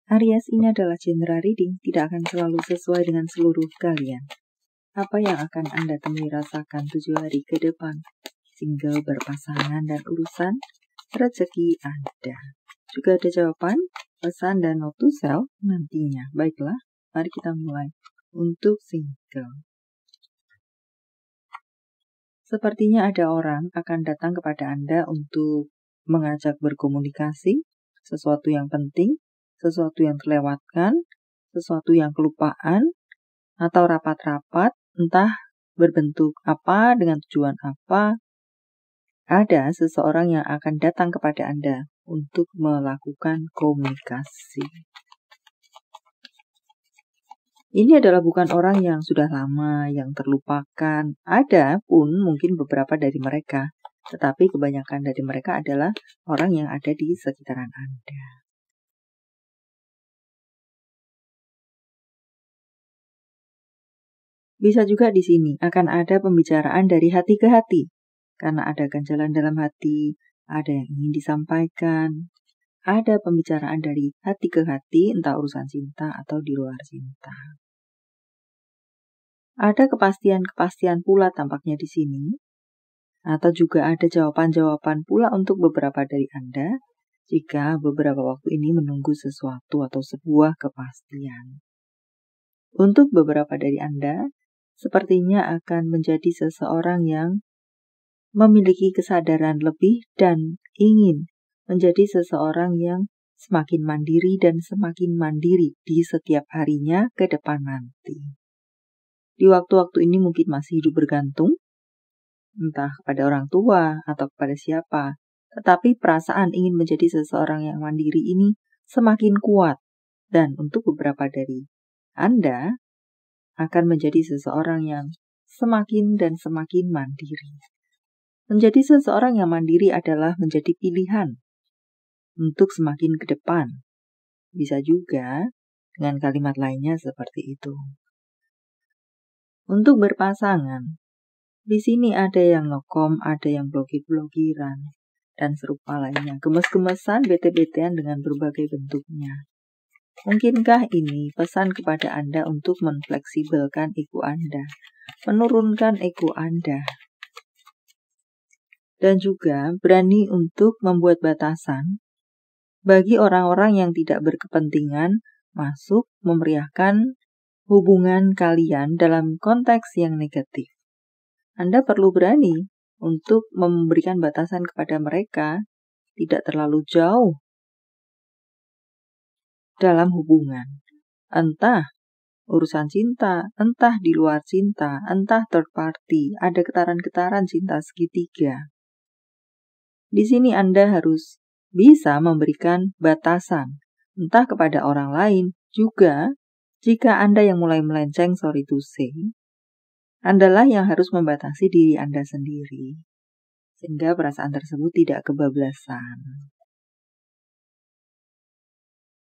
Aries ini adalah general reading, tidak akan selalu sesuai dengan seluruh kalian. Apa yang akan Anda temui rasakan 7 hari ke depan? Single, berpasangan, dan urusan rezeki Anda. Juga ada jawaban, pesan, dan note to self nantinya. Baiklah, mari kita mulai. Untuk single. Sepertinya ada orang akan datang kepada Anda untuk mengajak berkomunikasi, sesuatu yang penting, sesuatu yang terlewatkan, sesuatu yang kelupaan, atau rapat-rapat, entah berbentuk apa, dengan tujuan apa. Ada seseorang yang akan datang kepada Anda untuk melakukan komunikasi. Ini adalah bukan orang yang sudah lama, yang terlupakan. Ada pun mungkin beberapa dari mereka, tetapi kebanyakan dari mereka adalah orang yang ada di sekitaran Anda. Bisa juga di sini akan ada pembicaraan dari hati ke hati, karena ada ganjalan dalam hati, ada yang ingin disampaikan, ada pembicaraan dari hati ke hati, entah urusan cinta atau di luar cinta. Ada kepastian-kepastian pula tampaknya di sini, atau juga ada jawaban-jawaban pula untuk beberapa dari Anda, jika beberapa waktu ini menunggu sesuatu atau sebuah kepastian. Untuk beberapa dari Anda, sepertinya akan menjadi seseorang yang memiliki kesadaran lebih dan ingin menjadi seseorang yang semakin mandiri dan semakin mandiri di setiap harinya ke depan nanti. Di waktu-waktu ini mungkin masih hidup bergantung, entah kepada orang tua atau kepada siapa, tetapi perasaan ingin menjadi seseorang yang mandiri ini semakin kuat. Dan untuk beberapa dari Anda, akan menjadi seseorang yang semakin dan semakin mandiri. Menjadi seseorang yang mandiri adalah menjadi pilihan untuk semakin ke depan. Bisa juga dengan kalimat lainnya seperti itu. Untuk berpasangan, di sini ada yang ngekom, ada yang blokir-blokiran, dan serupa lainnya. Gemes-gemesan, bete-betean dengan berbagai bentuknya. Mungkinkah ini pesan kepada Anda untuk menfleksibelkan ego Anda, menurunkan ego Anda, dan juga berani untuk membuat batasan bagi orang-orang yang tidak berkepentingan masuk memeriahkan hubungan kalian dalam konteks yang negatif. Anda perlu berani untuk memberikan batasan kepada mereka, tidak terlalu jauh dalam hubungan. Entah urusan cinta, entah di luar cinta, entah third party, ada getaran-getaran cinta segitiga. Di sini Anda harus bisa memberikan batasan, entah kepada orang lain, juga jika Anda yang mulai melenceng, sorry to say, Andalah yang harus membatasi diri Anda sendiri, sehingga perasaan tersebut tidak kebablasan.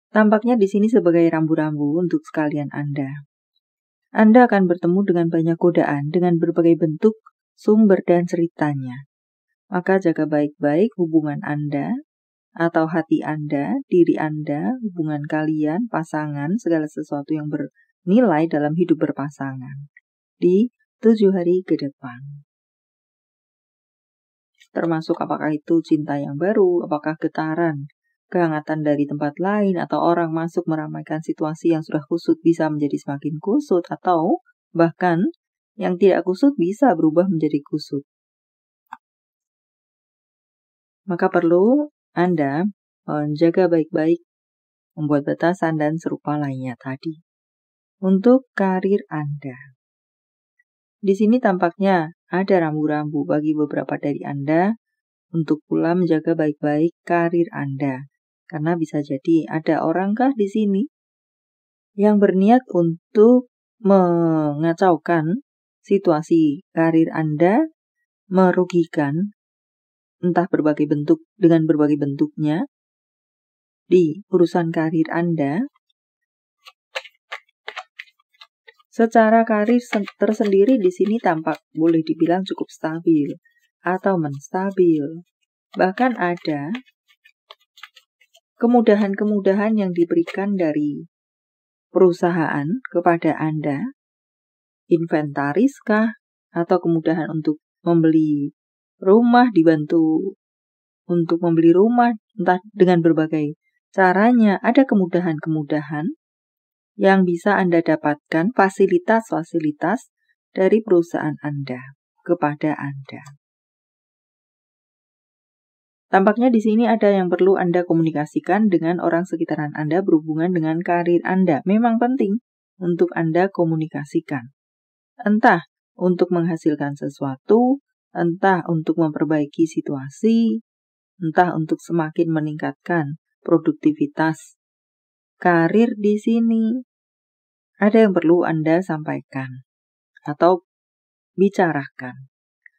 Tampaknya di sini sebagai rambu-rambu untuk sekalian Anda. Anda akan bertemu dengan banyak godaan dengan berbagai bentuk, sumber, dan ceritanya. Maka jaga baik-baik hubungan Anda, atau hati Anda, diri Anda, hubungan kalian, pasangan, segala sesuatu yang bernilai dalam hidup berpasangan. Di 7 hari ke depan. Termasuk apakah itu cinta yang baru, apakah getaran, kehangatan dari tempat lain, atau orang masuk meramaikan situasi yang sudah kusut bisa menjadi semakin kusut, atau bahkan yang tidak kusut bisa berubah menjadi kusut. Maka perlu Anda menjaga baik-baik, membuat batasan dan serupa lainnya tadi. Untuk karir Anda. Di sini tampaknya ada rambu-rambu bagi beberapa dari Anda untuk pula menjaga baik-baik karir Anda. Karena bisa jadi ada orangkah di sini yang berniat untuk mengacaukan situasi karir Anda, merugikan entah berbagai bentuk dengan berbagai bentuknya di urusan karir Anda. Secara karir tersendiri di sini tampak boleh dibilang cukup stabil atau menstabil. Bahkan ada kemudahan-kemudahan yang diberikan dari perusahaan kepada Anda, inventaris kah, atau kemudahan untuk membeli rumah, dibantu untuk membeli rumah, entah dengan berbagai caranya, ada kemudahan-kemudahan yang bisa Anda dapatkan, fasilitas-fasilitas dari perusahaan Anda kepada Anda. Tampaknya di sini ada yang perlu Anda komunikasikan dengan orang sekitaran Anda berhubungan dengan karir Anda. Memang penting untuk Anda komunikasikan. Entah untuk menghasilkan sesuatu, entah untuk memperbaiki situasi, entah untuk semakin meningkatkan produktivitas karir di sini. Ada yang perlu Anda sampaikan atau bicarakan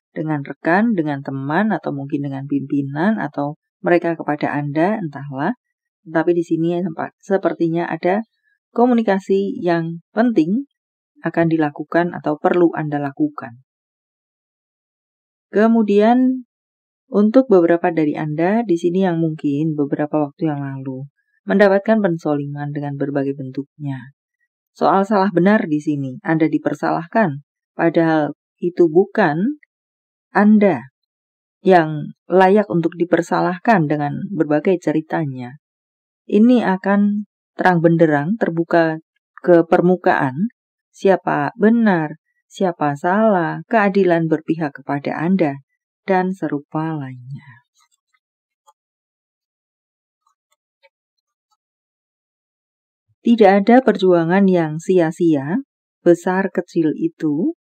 dengan rekan, dengan teman, atau mungkin dengan pimpinan, atau mereka kepada Anda, entahlah. Tapi di sini sepertinya ada komunikasi yang penting akan dilakukan atau perlu Anda lakukan. Kemudian untuk beberapa dari Anda di sini yang mungkin beberapa waktu yang lalu mendapatkan pensolingan dengan berbagai bentuknya. Soal salah benar di sini, Anda dipersalahkan, padahal itu bukan Anda yang layak untuk dipersalahkan dengan berbagai ceritanya. Ini akan terang benderang terbuka ke permukaan siapa benar, siapa salah, keadilan berpihak kepada Anda, dan serupa lainnya. Tidak ada perjuangan yang sia-sia, besar kecil itu.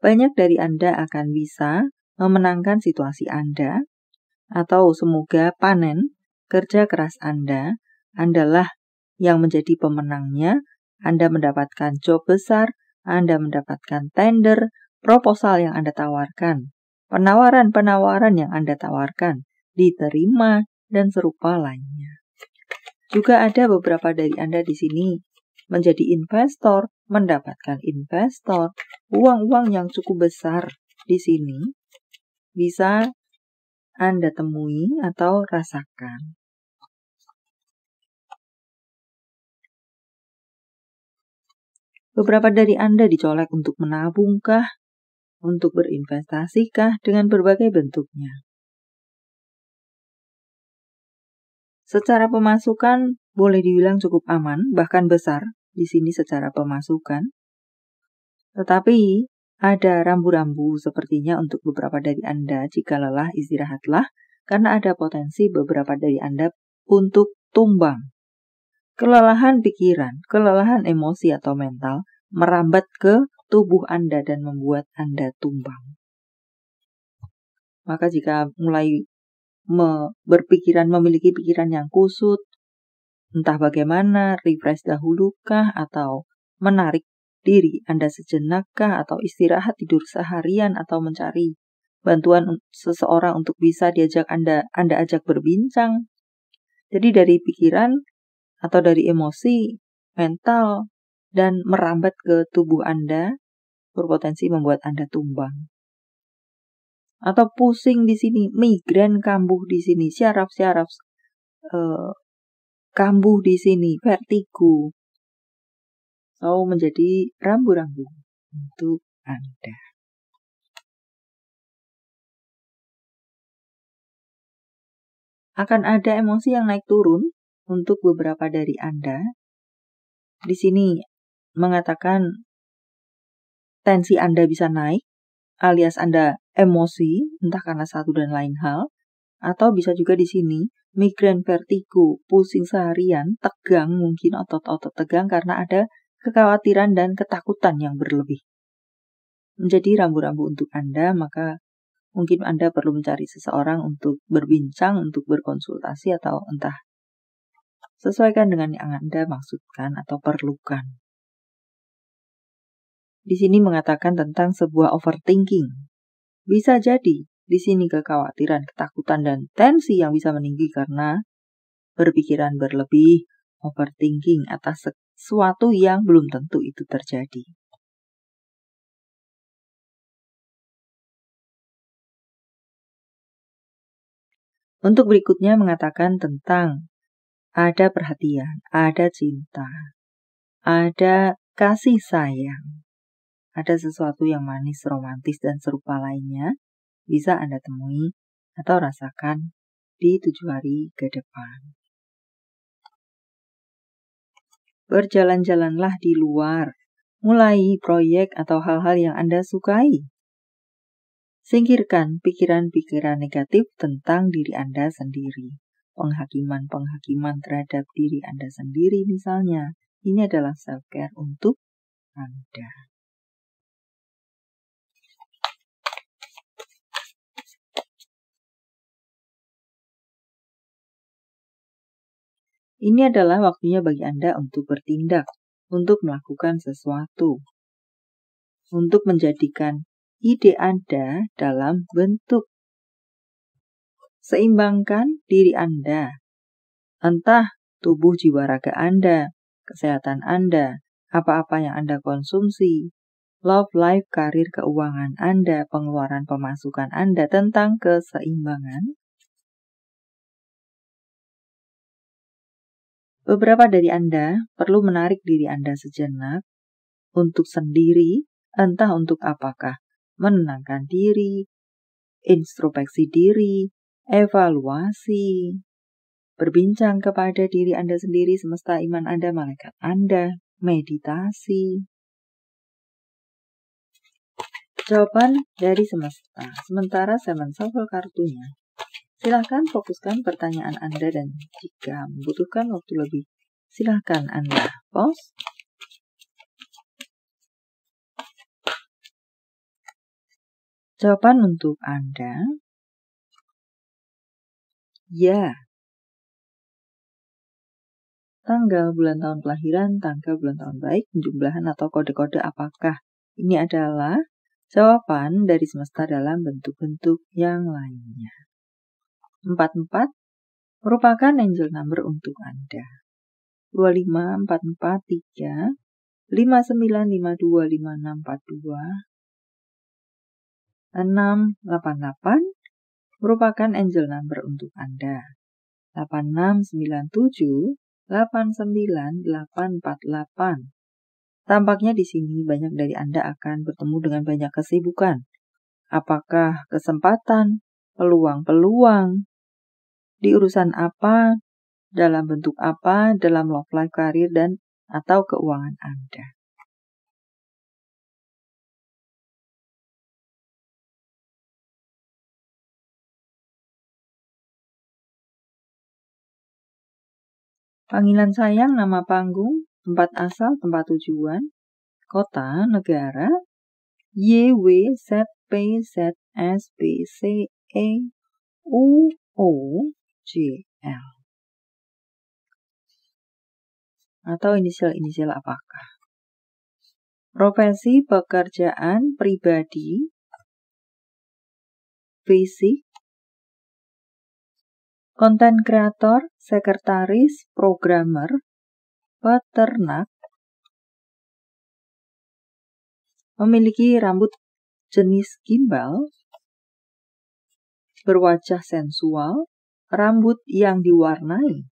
Banyak dari Anda akan bisa memenangkan situasi Anda, atau semoga panen kerja keras Andalah yang menjadi pemenangnya. Anda mendapatkan job besar, Anda mendapatkan tender, proposal yang Anda tawarkan, penawaran-penawaran yang Anda tawarkan, diterima, dan serupa lainnya. Juga ada beberapa dari Anda di sini menjadi investor, mendapatkan investor, uang-uang yang cukup besar di sini bisa Anda temui atau rasakan. Beberapa dari Anda dicolek untuk menabungkah, untuk berinvestasikah, dengan berbagai bentuknya. Secara pemasukan boleh dibilang cukup aman, bahkan besar di sini secara pemasukan. Tetapi ada rambu-rambu sepertinya untuk beberapa dari Anda. Jika lelah, istirahatlah, karena ada potensi beberapa dari Anda untuk tumbang. Kelelahan pikiran, kelelahan emosi atau mental merambat ke tubuh Anda dan membuat Anda tumbang. Maka jika mulai memiliki pikiran yang kusut, entah bagaimana, refresh dahulukah, atau menarik diri Anda sejenakkah, atau istirahat tidur seharian, atau mencari bantuan seseorang untuk bisa diajak Anda ajak berbincang. Jadi dari pikiran atau dari emosi, mental, dan merambat ke tubuh Anda, berpotensi membuat Anda tumbang. Atau pusing di sini, migrain kambuh di sini, syaraf-syaraf kambuh di sini, vertigo. So, menjadi rambu-rambu untuk Anda. Akan ada emosi yang naik turun untuk beberapa dari Anda. Di sini mengatakan tensi Anda bisa naik, alias Anda emosi, entah karena satu dan lain hal, atau bisa juga di sini migrain, vertigo, pusing seharian, tegang, mungkin otot-otot tegang karena ada kekhawatiran dan ketakutan yang berlebih. Menjadi rambu-rambu untuk Anda, maka mungkin Anda perlu mencari seseorang untuk berbincang, untuk berkonsultasi, atau entah sesuaikan dengan yang Anda maksudkan atau perlukan. Di sini mengatakan tentang sebuah overthinking. Bisa jadi di sini kekhawatiran, ketakutan, dan tensi yang bisa meninggi karena berpikiran berlebih, overthinking atas sesuatu yang belum tentu itu terjadi. Untuk berikutnya mengatakan tentang ada perhatian, ada cinta, ada kasih sayang, ada sesuatu yang manis, romantis, dan serupa lainnya, bisa Anda temui atau rasakan di 7 hari ke depan. Berjalan-jalanlah di luar, mulai proyek atau hal-hal yang Anda sukai. Singkirkan pikiran-pikiran negatif tentang diri Anda sendiri. Penghakiman-penghakiman terhadap diri Anda sendiri misalnya. Ini adalah self-care untuk Anda. Ini adalah waktunya bagi Anda untuk bertindak, untuk melakukan sesuatu, untuk menjadikan ide Anda dalam bentuk. Seimbangkan diri Anda, entah tubuh jiwa raga Anda, kesehatan Anda, apa-apa yang Anda konsumsi, love life, karir, keuangan Anda, pengeluaran pemasukan Anda, tentang keseimbangan. Beberapa dari Anda perlu menarik diri Anda sejenak untuk sendiri, entah untuk apakah, menenangkan diri, introspeksi diri, evaluasi, berbincang kepada diri Anda sendiri, semesta iman Anda, malaikat Anda, meditasi. Jawaban dari semesta. Sementara saya menshuffle kartunya. Silahkan fokuskan pertanyaan Anda dan jika membutuhkan waktu lebih, silahkan Anda pause. Jawaban untuk Anda, ya. Tanggal, bulan, tahun kelahiran, tanggal, bulan, tahun baik, penjumlahan atau kode-kode apakah? Ini adalah jawaban dari semesta dalam bentuk-bentuk yang lainnya. 44 merupakan angel number untuk Anda. 25, 44, 3, 59, 52, 56, 42, 6, 88 merupakan angel number untuk Anda. 86, 97, 89, 848. Tampaknya di sini banyak dari Anda akan bertemu dengan banyak kesibukan. Apakah kesempatan, peluang-peluang, di urusan apa, dalam bentuk apa, dalam love life, karir, dan atau keuangan Anda. Panggilan sayang, nama panggung, tempat asal, tempat tujuan, kota, negara, Y, W, Z, P, Z, S, B, C, E, U, O, J, L. Atau inisial-inisial apakah? Profesi, pekerjaan, pribadi, fisik, konten kreator, sekretaris, programmer, peternak, memiliki rambut jenis gimbal, berwajah sensual, rambut yang diwarnai,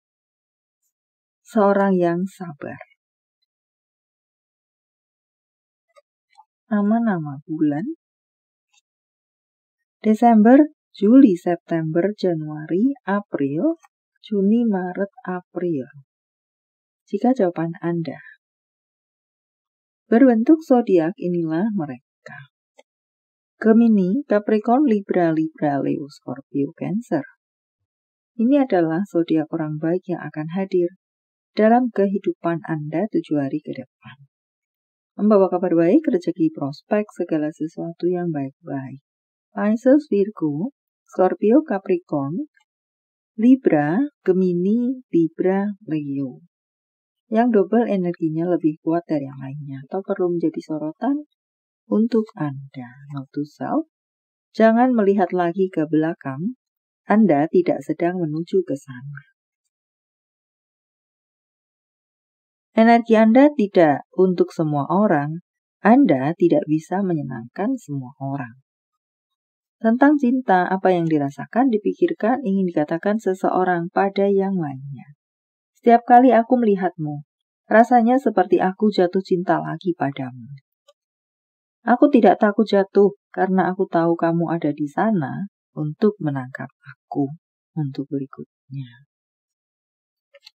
seorang yang sabar. Nama-nama bulan, Desember, Juli, September, Januari, April, Juni, Maret, April. Jika jawaban Anda berbentuk zodiak, inilah mereka. Gemini, Capricorn, Libra, Leo, Scorpio, Cancer. Ini adalah zodiak orang baik yang akan hadir dalam kehidupan Anda 7 hari ke depan. Membawa kabar baik, rezeki, prospek, segala sesuatu yang baik-baik. Pisces, Virgo, Scorpio, Capricorn, Libra, Gemini, Libra, Leo. Yang double energinya lebih kuat dari yang lainnya atau perlu menjadi sorotan untuk Anda. Note to self, jangan melihat lagi ke belakang, Anda tidak sedang menuju ke sana. Energi Anda tidak untuk semua orang, Anda tidak bisa menyenangkan semua orang. Tentang cinta, apa yang dirasakan, dipikirkan, ingin dikatakan seseorang pada yang lainnya. Setiap kali aku melihatmu, rasanya seperti aku jatuh cinta lagi padamu. Aku tidak takut jatuh karena aku tahu kamu ada di sana untuk menangkap aku untuk berikutnya.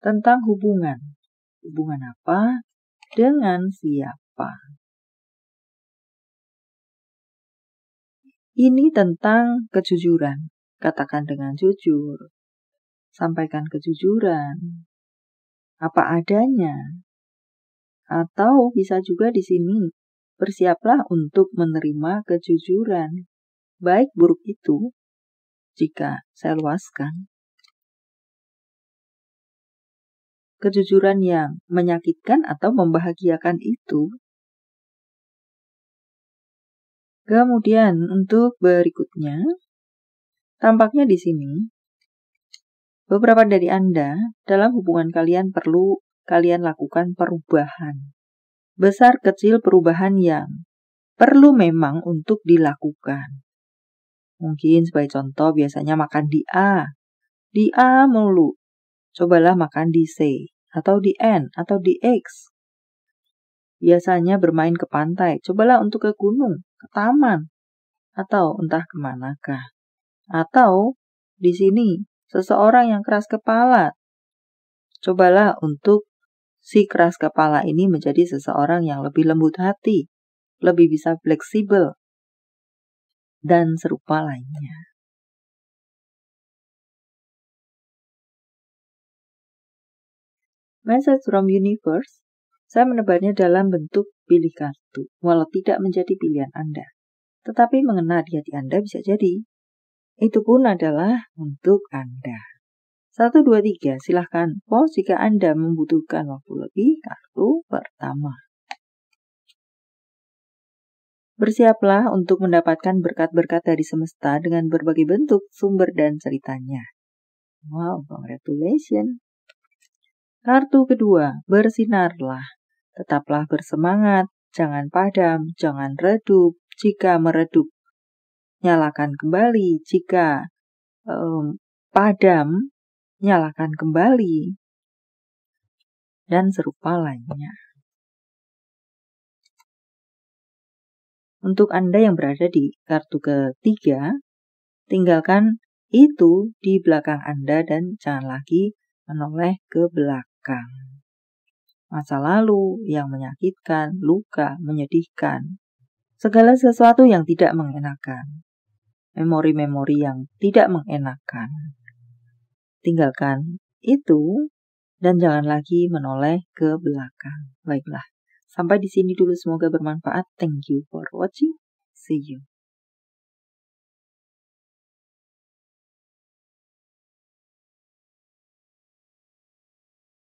Tentang hubungan. Hubungan apa? Dengan siapa? Ini tentang kejujuran. Katakan dengan jujur. Sampaikan kejujuran. Apa adanya. Atau bisa juga di sini, bersiaplah untuk menerima kejujuran. Baik buruk itu, jika saya luaskan. Kejujuran yang menyakitkan atau membahagiakan itu. Kemudian untuk berikutnya, tampaknya di sini, beberapa dari Anda dalam hubungan kalian perlu kalian lakukan perubahan. Besar kecil perubahan yang perlu memang untuk dilakukan. Mungkin sebagai contoh biasanya makan di A. Di A mulu. Cobalah makan di C. Atau di N. Atau di X. Biasanya bermain ke pantai. Cobalah untuk ke gunung. Ke taman. Atau entah kemanakah. Atau di sini seseorang yang keras kepala. Cobalah untuk si keras kepala ini menjadi seseorang yang lebih lembut hati. Lebih bisa fleksibel. Dan serupa lainnya. Message from Universe, saya menebarnya dalam bentuk pilih kartu, walau tidak menjadi pilihan Anda. Tetapi mengena di hati Anda bisa jadi. Itu pun adalah untuk Anda. 1, 2, 3, silahkan pause jika Anda membutuhkan waktu lebih. Kartu pertama. Bersiaplah untuk mendapatkan berkat-berkat dari semesta dengan berbagai bentuk, sumber, dan ceritanya. Wow, congratulations. Kartu kedua, bersinarlah. Tetaplah bersemangat, jangan padam, jangan redup. Jika meredup, nyalakan kembali. Jika padam, nyalakan kembali. Dan serupa lainnya. Untuk Anda yang berada di kartu ketiga, tinggalkan itu di belakang Anda dan jangan lagi menoleh ke belakang. Masa lalu yang menyakitkan, luka, menyedihkan, segala sesuatu yang tidak mengenakan, memori-memori yang tidak mengenakan. Tinggalkan itu dan jangan lagi menoleh ke belakang. Baiklah. Sampai di sini dulu, semoga bermanfaat. Thank you for watching. See you.